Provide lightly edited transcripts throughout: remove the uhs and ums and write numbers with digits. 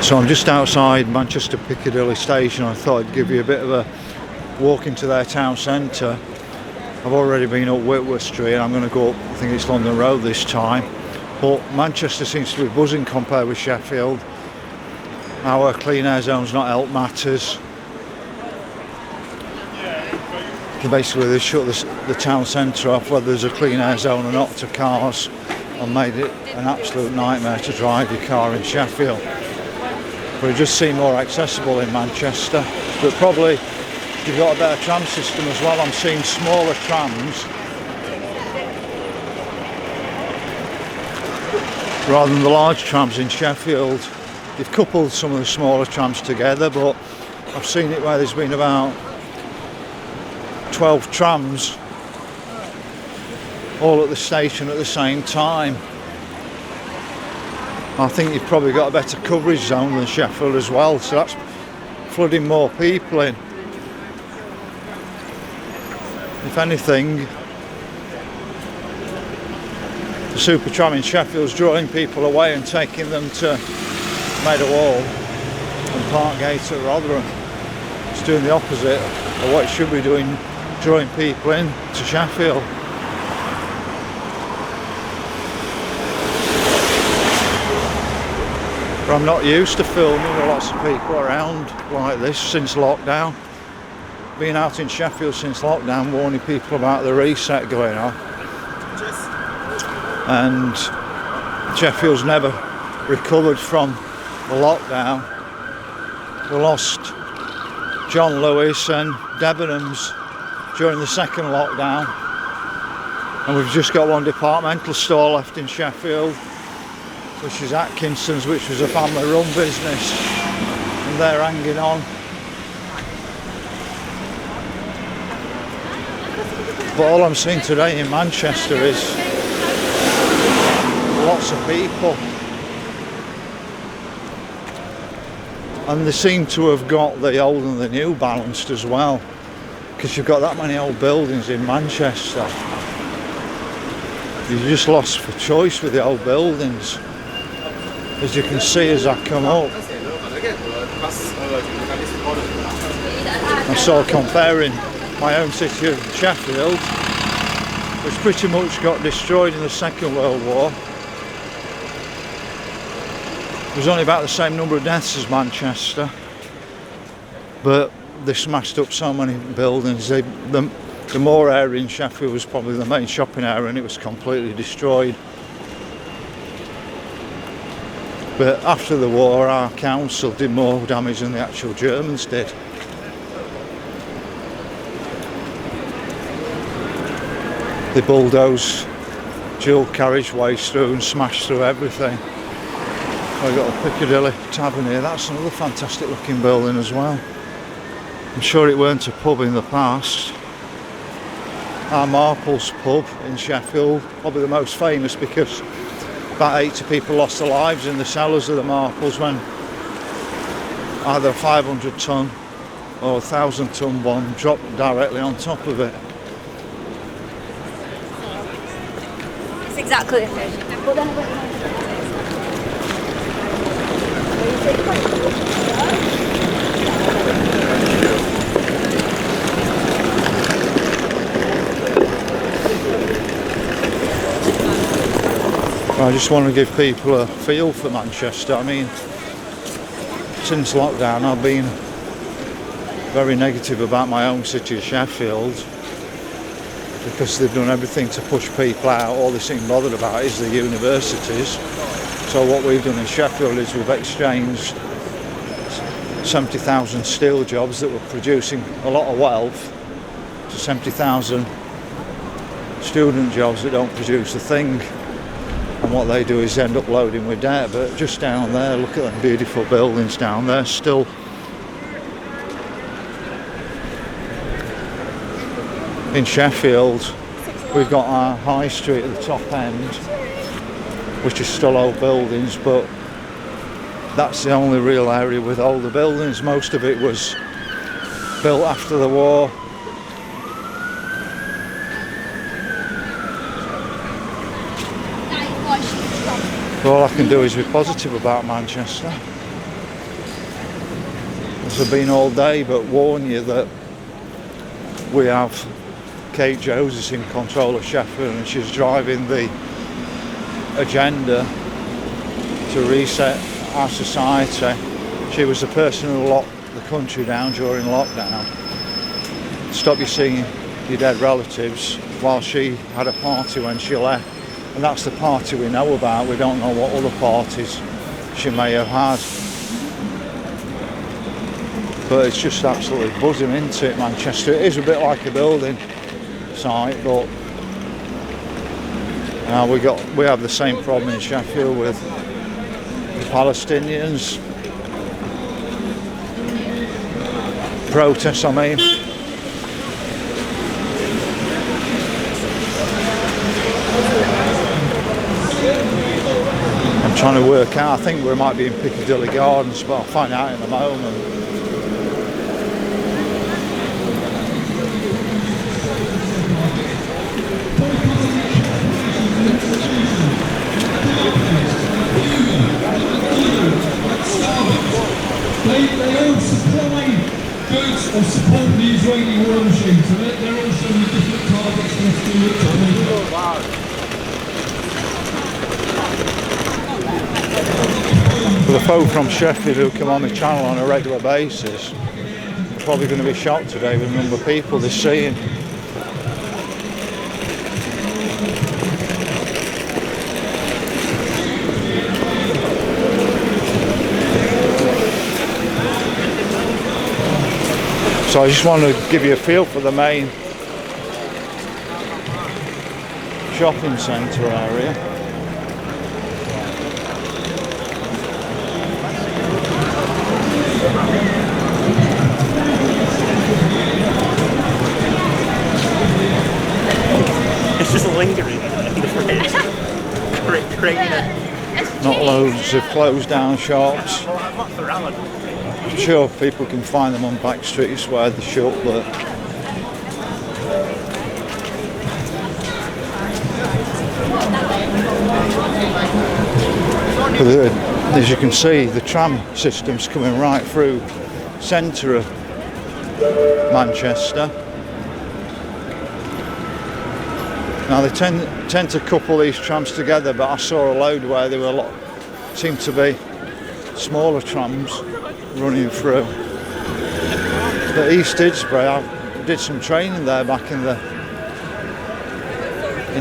So I'm just outside Manchester Piccadilly station. I thought I'd give you a bit of a walk into their town centre. I've already been up Whitworth Street and I'm going to go up, I think it's London Road this time. But Manchester seems to be buzzing compared with Sheffield. Our clean air zone's not helped matters. Basically they shut the town centre off, whether there's a clean air zone or not, to cars, and made it an absolute nightmare to drive your car in Sheffield. But it just seemed more accessible in Manchester. But probably you've got a better tram system as well. I'm seeing smaller trams rather than the large trams in Sheffield. They've coupled some of the smaller trams together, but I've seen it where there's been about 12 trams all at the station at the same time. I think you've probably got a better coverage zone than Sheffield as well, so that's flooding more people in. If anything, the supertram in Sheffield's drawing people away and taking them to Maida Wall and Parkgate at Rotherham. It's doing the opposite of what it should be doing, drawing people in to Sheffield. But I'm not used to filming with lots of people around like this since lockdown. Been out in Sheffield since lockdown, warning people about the reset going on. And Sheffield's never recovered from the lockdown. We lost John Lewis and Debenhams during the second lockdown. And we've just got one departmental store left in Sheffield, which is Atkinson's, which was a family-run business, and they're hanging on. But all I'm seeing today in Manchester is lots of people, and they seem to have got the old and the new balanced as well, because you've got that many old buildings in Manchester. You're just lost for choice with the old buildings, as you can see as I come up. I'm sort of comparing my own city of Sheffield, which pretty much got destroyed in the Second World War. There was only about the same number of deaths as Manchester, but they smashed up so many buildings. The Moor area in Sheffield was probably the main shopping area, and it was completely destroyed. But after the war, our council did more damage than the actual Germans did. They bulldozed dual carriageways through and smashed through everything. We've got a Piccadilly Tavern here. That's another fantastic looking building as well. I'm sure it weren't a pub in the past. Our Marples pub in Sheffield, probably the most famous because about 80 people lost their lives in the cellars of the Marples when either a 500 tonne or 1,000 tonne bomb dropped directly on top of it. It's exactly the same. I just want to give people a feel for Manchester. I mean, since lockdown I've been very negative about my own city of Sheffield, because they've done everything to push people out. All they seem bothered about is the universities. So what we've done in Sheffield is we've exchanged 70,000 steel jobs that were producing a lot of wealth to 70,000 student jobs that don't produce a thing. And what they do is end up loading with debt. But just down there, look at them beautiful buildings down there still. In Sheffield, we've got our high street at the top end, which is still old buildings, but that's the only real area with older buildings. Most of it was built after the war. All I can do is be positive about Manchester. as I've been all day, but warn you that we have Kate Jones in control of Sheffield, and she's driving the agenda to reset our society. She was the person who locked the country down during lockdown, stop you seeing your dead relatives, while she had a party when she left. And that's the party we know about. We don't know what other parties she may have had. But it's just absolutely buzzing into it, Manchester. It is a bit like a building site, but we have the same problem in Sheffield with the Palestinians. Protests, I mean. I'm trying to work out, I think we might be in Piccadilly Gardens, but I'll find out in a moment. They all supply goods or support the Israeli war machine, so they're all showing different targets for us to look at. For the folk from Sheffield who come on the channel on a regular basis, they're probably going to be shocked today with the number of people they're seeing. So I just want to give you a feel for the main shopping centre area. It's just lingering in the fridge. Not loads of closed down shops. I'm sure people can find them on back streets where they're shut, but as you can see, the tram system's coming right through centre of Manchester. Now they tend to couple these trams together, but I saw a load where there were seemed to be smaller trams running through. But East Didsbury, I did some training there back in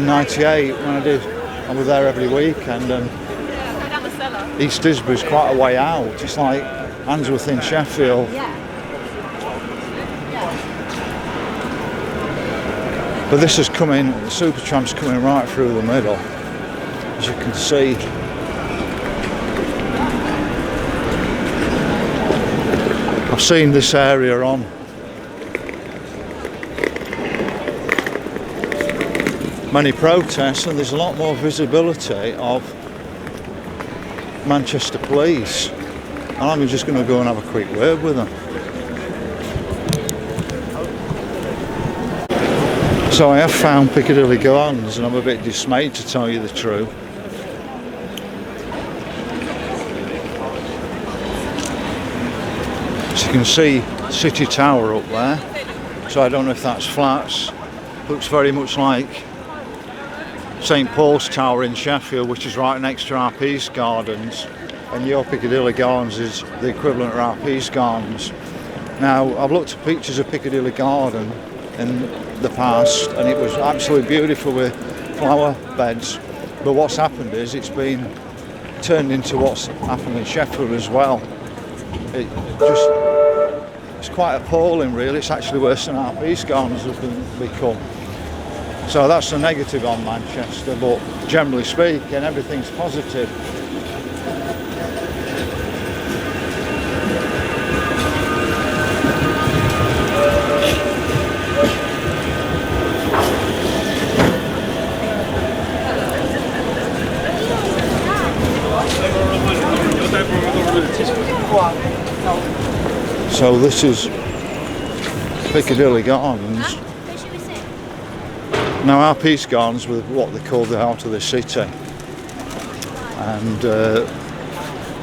'98 when I was there every weekend, and East Didsbury's quite a way out. It's like Handsworth in Sheffield. But this is coming, the supertram's coming right through the middle, as you can see. I've seen this area on many protests, and there's a lot more visibility of Manchester Police, and I'm just going to go and have a quick word with them. So I have found Piccadilly Gardens, and I'm a bit dismayed, to tell you the truth. As you can see, City Tower up there, so I don't know if that's flats. Looks very much like St Paul's Tower in Sheffield, which is right next to our Peace Gardens, and your Piccadilly Gardens is the equivalent of our Peace Gardens. Now, I've looked at pictures of Piccadilly Garden in the past, and it was absolutely beautiful with flower beds, but what's happened is it's been turned into what's happened in Sheffield as well. It's quite appalling, really. It's actually worse than our Peace Gardens have become. So that's the negative on Manchester, but generally speaking, everything's positive. So this is Piccadilly Gardens. Now our Peace Gardens were what they call the heart of the city, and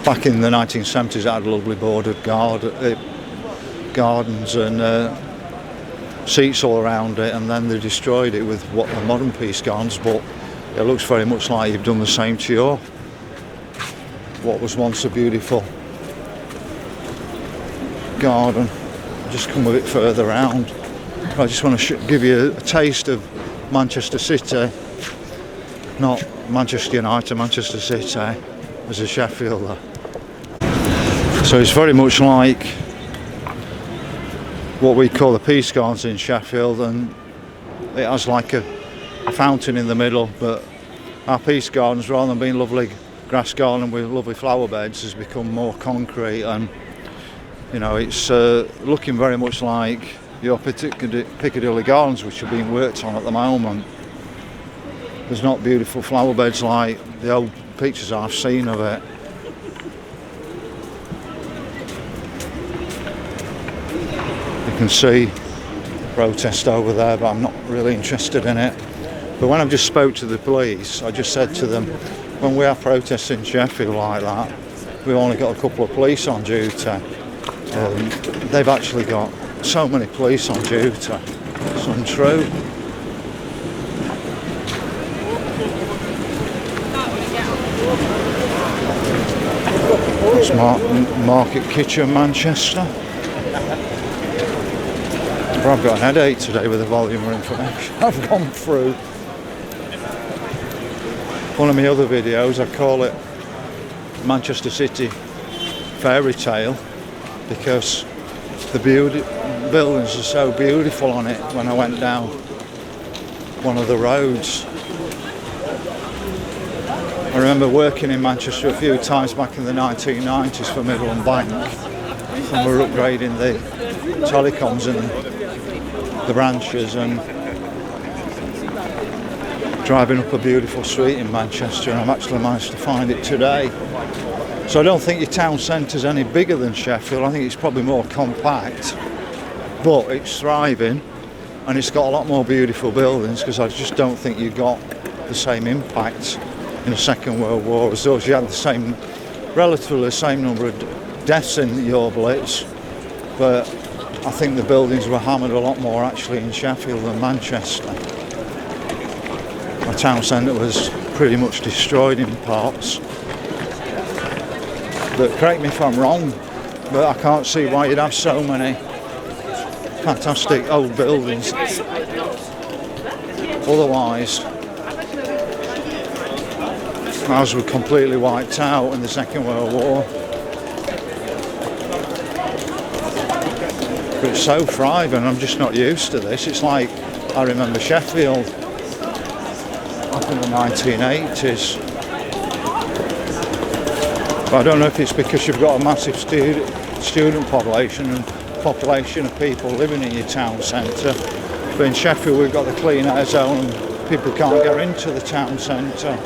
back in the 1970s it had a lovely bordered garden, gardens and seats all around it, and then they destroyed it with what the modern Peace Gardens, but it looks very much like you've done the same to your what was once a beautiful garden. Just come a bit further round. I just want to give you a taste of Manchester City, not Manchester United, Manchester City as a Sheffielder. So it's very much like what we call the Peace Gardens in Sheffield, and it has like a fountain in the middle, but our Peace Gardens, rather than being lovely grass garden with lovely flower beds, has become more concrete, and you know, it's looking very much like your Piccadilly Gardens, which are being worked on at the moment. There's not beautiful flower beds like the old pictures I've seen of it. You can see protest over there, but I'm not really interested in it. But when I just spoke to the police, I just said to them, when we have protests in Sheffield like that, we've only got a couple of police on duty. They've actually got so many police on duty. It's untrue. It's Market Kitchen, Manchester. But I've got an headache today with the volume of information I've gone through. One of my other videos, I call it Manchester City Fairy Tale, because the buildings are so beautiful on it. When I went down one of the roads, I remember working in Manchester a few times back in the 1990s for Midland Bank, and we were upgrading the telecoms in the branches and driving up a beautiful street in Manchester, and I've actually managed to find it today. So I don't think your town centre's any bigger than Sheffield. I think it's probably more compact, but it's thriving and it's got a lot more beautiful buildings, because I just don't think you got the same impact in the Second World War as those. You had the same, relatively the same number of deaths in your Blitz, but I think the buildings were hammered a lot more actually in Sheffield than Manchester. My town centre was pretty much destroyed in parts. But correct me if I'm wrong, but I can't see why you'd have so many fantastic old buildings. Otherwise, ours were completely wiped out in the Second World War. But it's so thriving, I'm just not used to this. It's like, I remember Sheffield back in the 1980s. But I don't know if it's because you've got a massive student population and population of people living in your town centre. But in Sheffield we've got the clean air zone and people can't get into the town centre.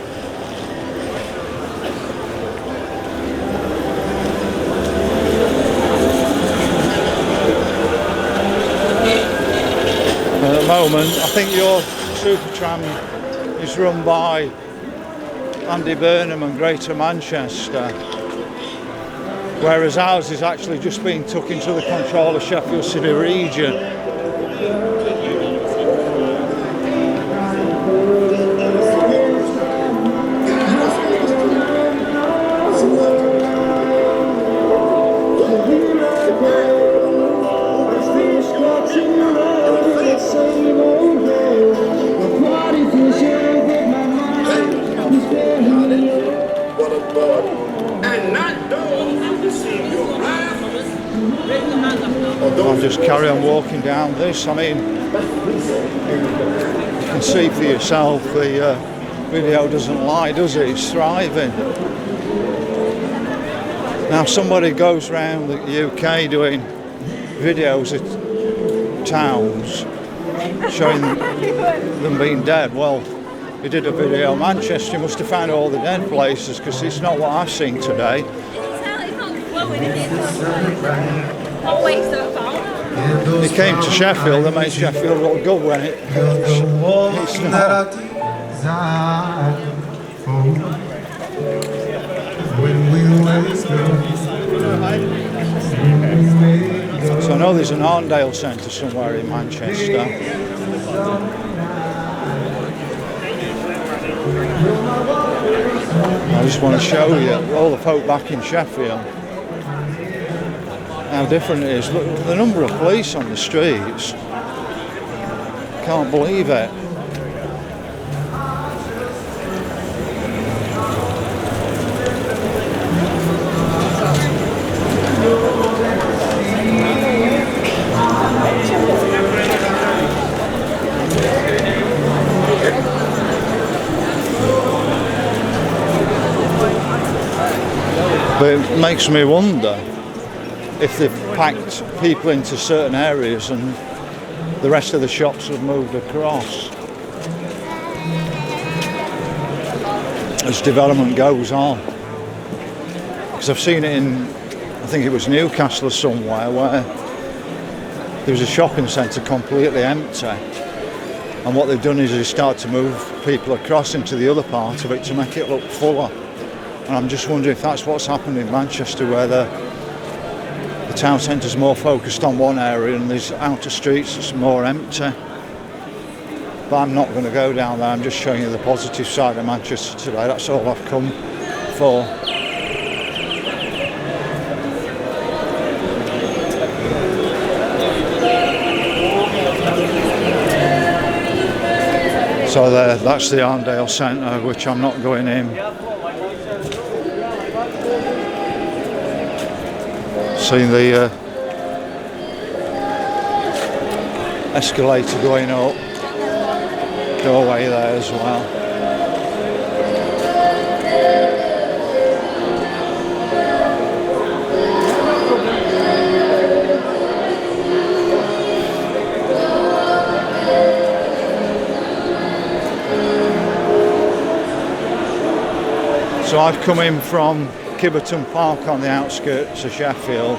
At the moment, I think your supertram is run by Andy Burnham and Greater Manchester, whereas ours is actually just being took into the control of Sheffield City region. I'll just carry on walking down this. I mean, you can see for yourself, the video doesn't lie, does it? It's thriving. Now somebody goes around the UK doing videos of towns showing them being dead. Well, he did a video of Manchester, he must have found all the dead places, because it's not what I've seen today. He came to Sheffield and made Sheffield look good when it's not. So I know there's an Arndale centre somewhere in Manchester. I just want to show you all the folk back in Sheffield how different it is. Look, the number of police on the streets, can't believe it. But it makes me wonder if they've packed people into certain areas and the rest of the shops have moved across as development goes on. Because I've seen it in, I think it was Newcastle or somewhere, where there was a shopping centre completely empty, and what they've done is they start to move people across into the other part of it to make it look fuller. And I'm just wondering if that's what's happened in Manchester, where the town centre's more focused on one area and there's outer streets that's more empty. But I'm not going to go down there, I'm just showing you the positive side of Manchester today. That's all I've come for. So there, that's the Arndale Centre, which I'm not going in. Seeing the escalator going up, doorway there as well. So I've come in from Kiverton Park on the outskirts of Sheffield.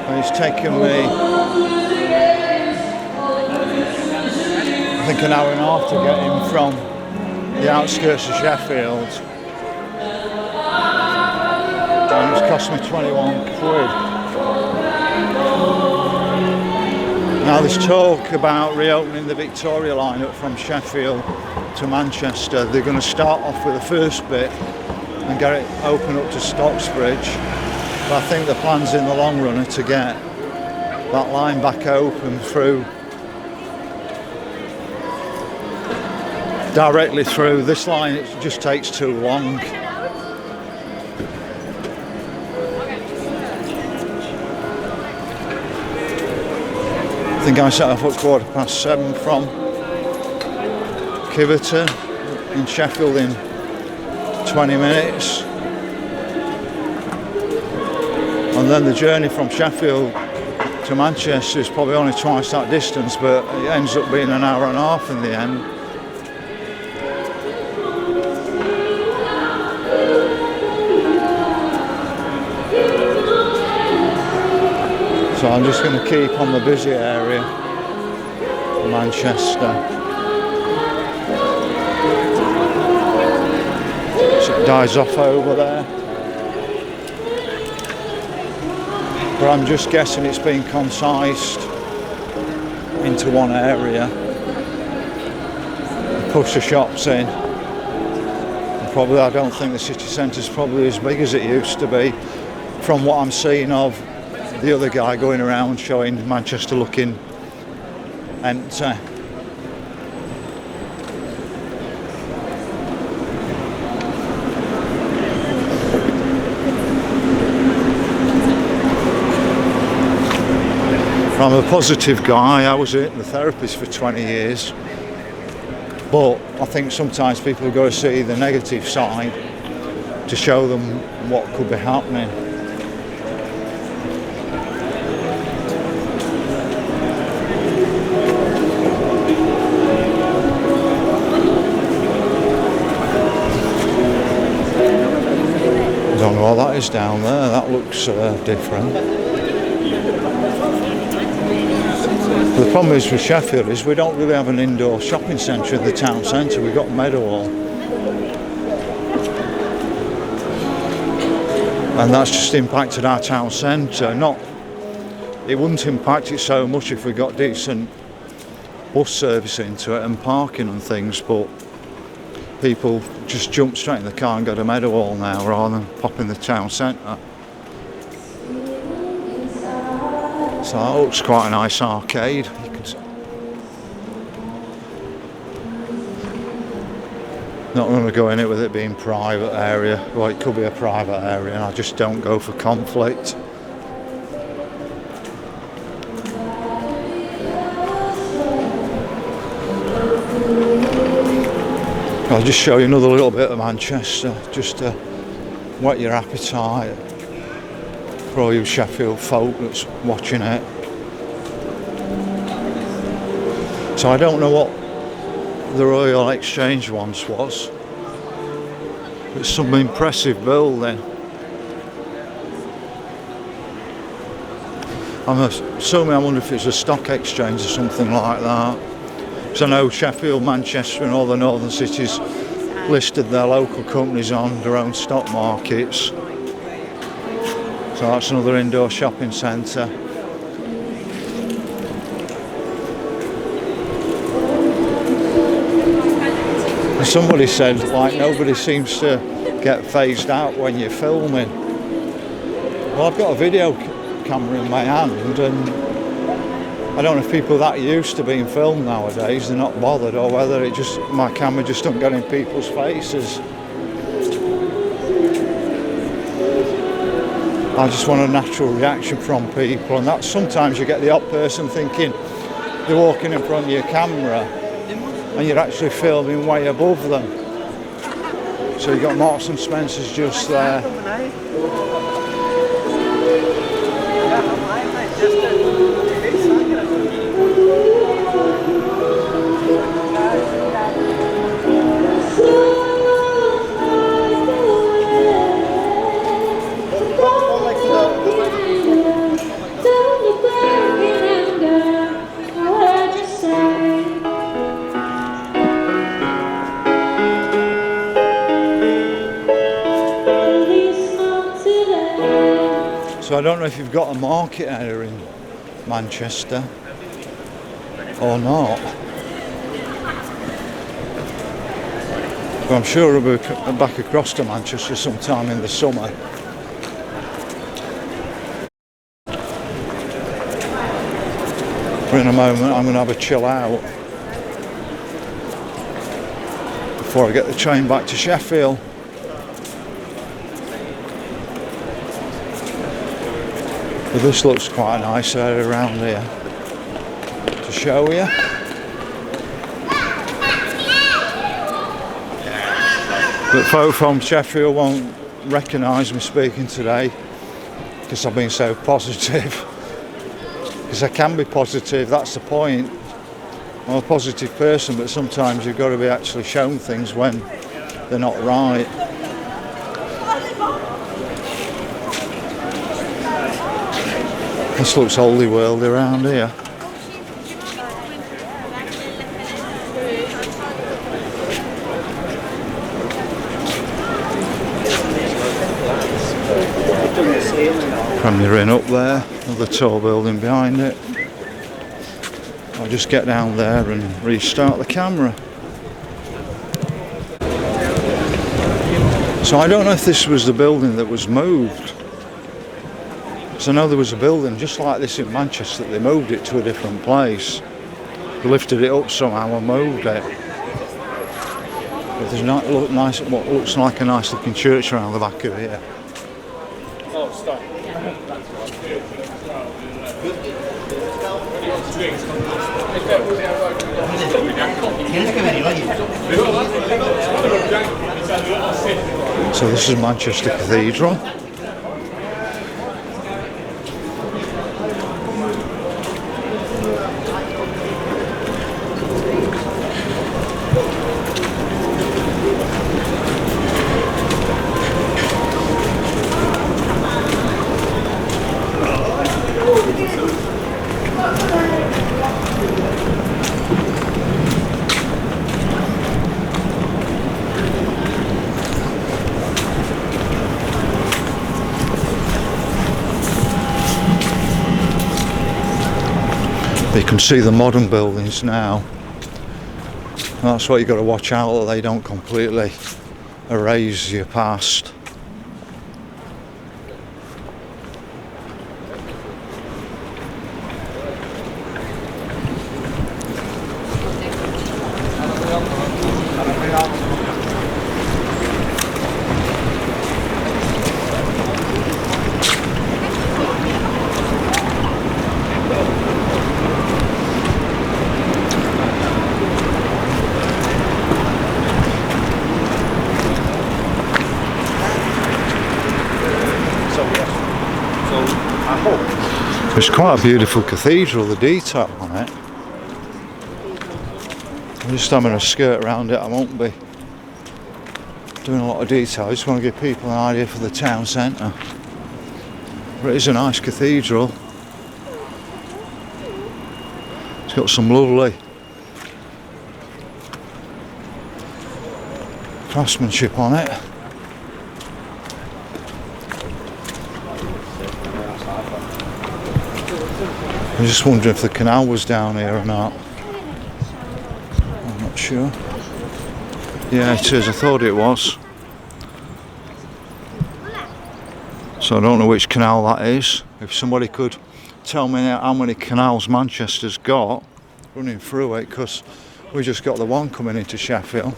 And it's taken me, I think, an hour and a half to get in from the outskirts of Sheffield, and it's cost me 21 quid. Now there's talk about reopening the Victoria line up from Sheffield to Manchester. They're going to start off with the first bit and get it open up to Stocksbridge, but I think the plans in the long run are to get that line back open through directly through. This line, it just takes too long. I think I set off at 7:15 from Kiverton in Sheffield in 20 minutes. And then the journey from Sheffield to Manchester is probably only twice that distance, but it ends up being an hour and a half in the end. So I'm just going to keep on the busy area of Manchester. So it dies off over there. But I'm just guessing it's been concised into one area. Push the shops in. And probably, I don't think the city centre is probably as big as it used to be, from what I'm seeing of the other guy going around showing Manchester looking empty. I'm a positive guy. I was a therapist for 20 years, but I think sometimes people go to see the negative side to show them what could be happening. Don't know what that is down there. That looks different. But the problem is with Sheffield is we don't really have an indoor shopping centre in the town centre. We've got Meadowhall, and that's just impacted our town centre. It wouldn't impact it so much if we got decent bus service into it and parking and things, but people just jump straight in the car and go to Meadowhall now rather than pop in the town centre. So that looks quite a nice arcade. You can see. Not going to go in it with it being private area. Well, it could be a private area, and I just don't go for conflict. I'll just show you another little bit of Manchester, just to whet your appetite for all you Sheffield folk that's watching it. So I don't know what the Royal Exchange once was. It's some impressive building. I'm assuming, I wonder if it's a stock exchange or something like that. So I know Sheffield, Manchester and all the northern cities listed their local companies on their own stock markets. So that's another indoor shopping centre. And somebody said, like, nobody seems to get phased out when you're filming. Well, I've got a video camera in my hand, and I don't know if people are that used to being filmed nowadays, they're not bothered, or whether my camera just don't get in people's faces. I just want a natural reaction from people, and that's sometimes you get the odd person thinking they're walking in front of your camera and you're actually filming way above them. So you've got Marks and Spencer's just there. So I don't know if you've got a market area in Manchester or not. But I'm sure we'll be back across to Manchester sometime in the summer. But in a moment I'm going to have a chill out before I get the train back to Sheffield. But this looks quite a nice area around here to show you. But folk from Sheffield won't recognise me speaking today because I've been so positive. Because I can be positive, that's the point. I'm a positive person, but sometimes you've got to be actually shown things when they're not right. This looks oldie worldy around here. Premier Inn up there, another tall building behind it. I'll just get down there and restart the camera. So I don't know if this was the building that was moved. So I know there was a building just like this in Manchester that they moved it to a different place. They lifted it up somehow and moved it. But there's what looks like a nice looking church around the back of here. So this is Manchester Cathedral. You can see the modern buildings now. That's what you've got to watch out that they don't completely erase your past. It's quite a beautiful cathedral, the detail on it. I'm just having a skirt around it, I won't be doing a lot of detail, I just want to give people an idea for the town centre. But it is a nice cathedral. It's got some lovely craftsmanship on it. I'm just wondering if the canal was down here or not. I'm not sure. Yeah, it is. I thought it was. So I don't know which canal that is. If somebody could tell me how many canals Manchester's got running through it, because we just got the one coming into Sheffield.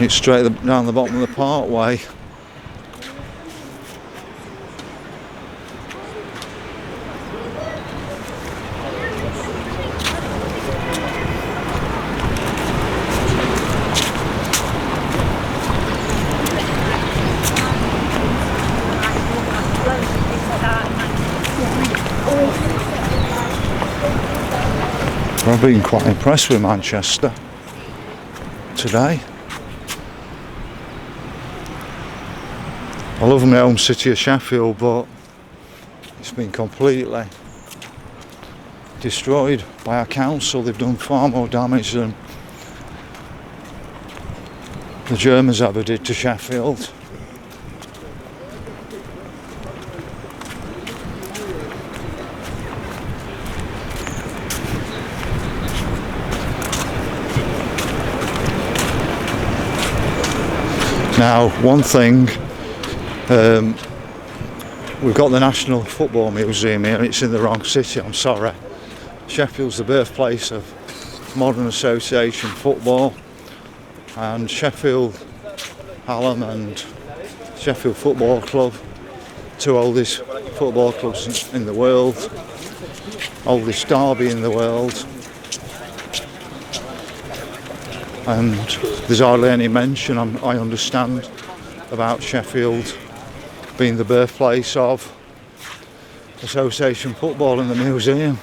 It's straight down the bottom of the parkway. I've been quite impressed with Manchester today. I love my home city of Sheffield, but it's been completely destroyed by our council. They've done far more damage than the Germans ever did to Sheffield. Now, one thing, we've got the National Football Museum here, and it's in the wrong city, I'm sorry. Sheffield's the birthplace of modern association football, and Sheffield Hallam and Sheffield Football Club, two oldest football clubs in the world, oldest derby in the world. And there's hardly any mention, I understand, about Sheffield being the birthplace of association football in the museum.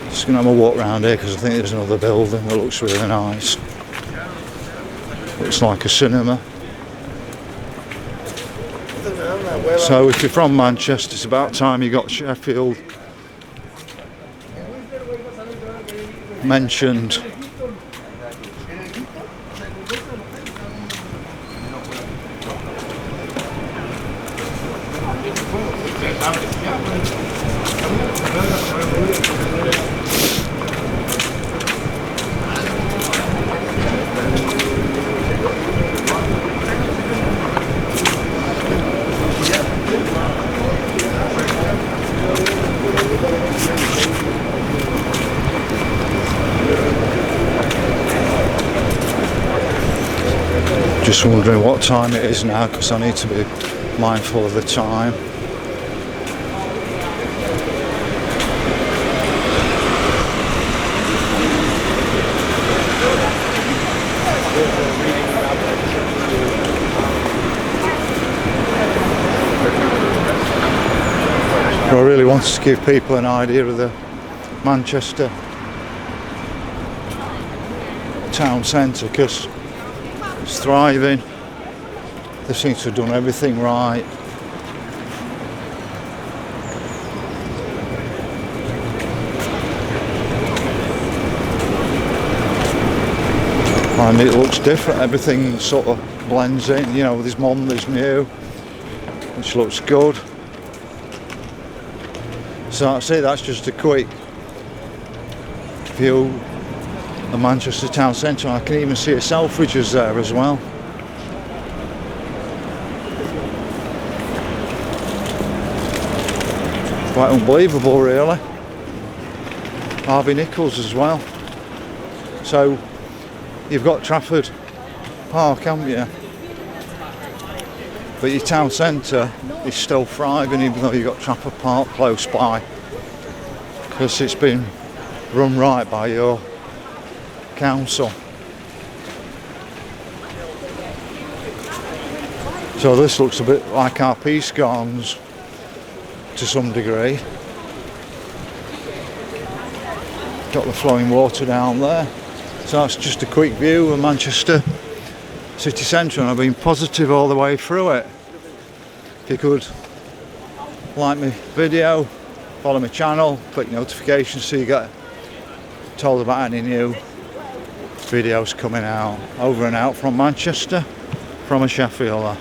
Just going to have a walk around here because I think there's another building that looks really nice. Looks like a cinema. So if you're from Manchester, it's about time you got Sheffield mentioned. Just wondering what time it is now because I need to be mindful of the time. I really wanted to give people an idea of the Manchester town centre because it's thriving. They seem to have done everything right. And it looks different, everything sort of blends in, you know, there's modern, there's new, which looks good. So that's it, that's just a quick view of Manchester town centre. I can even see a Selfridges there as well. Quite unbelievable really. Harvey Nichols as well. So you've got Trafford Park, haven't you? But your town centre is still thriving even though you've got Trafford Park close by, because it's been run right by your council. So this looks a bit like our Peace Gardens to some degree. Got the flowing water down there. So that's just a quick view of Manchester city centre, and I've been positive all the way through it. If you could like my video, follow my channel, click notifications so you get told about any new videos coming out. Over and out from Manchester, from a Sheffielder.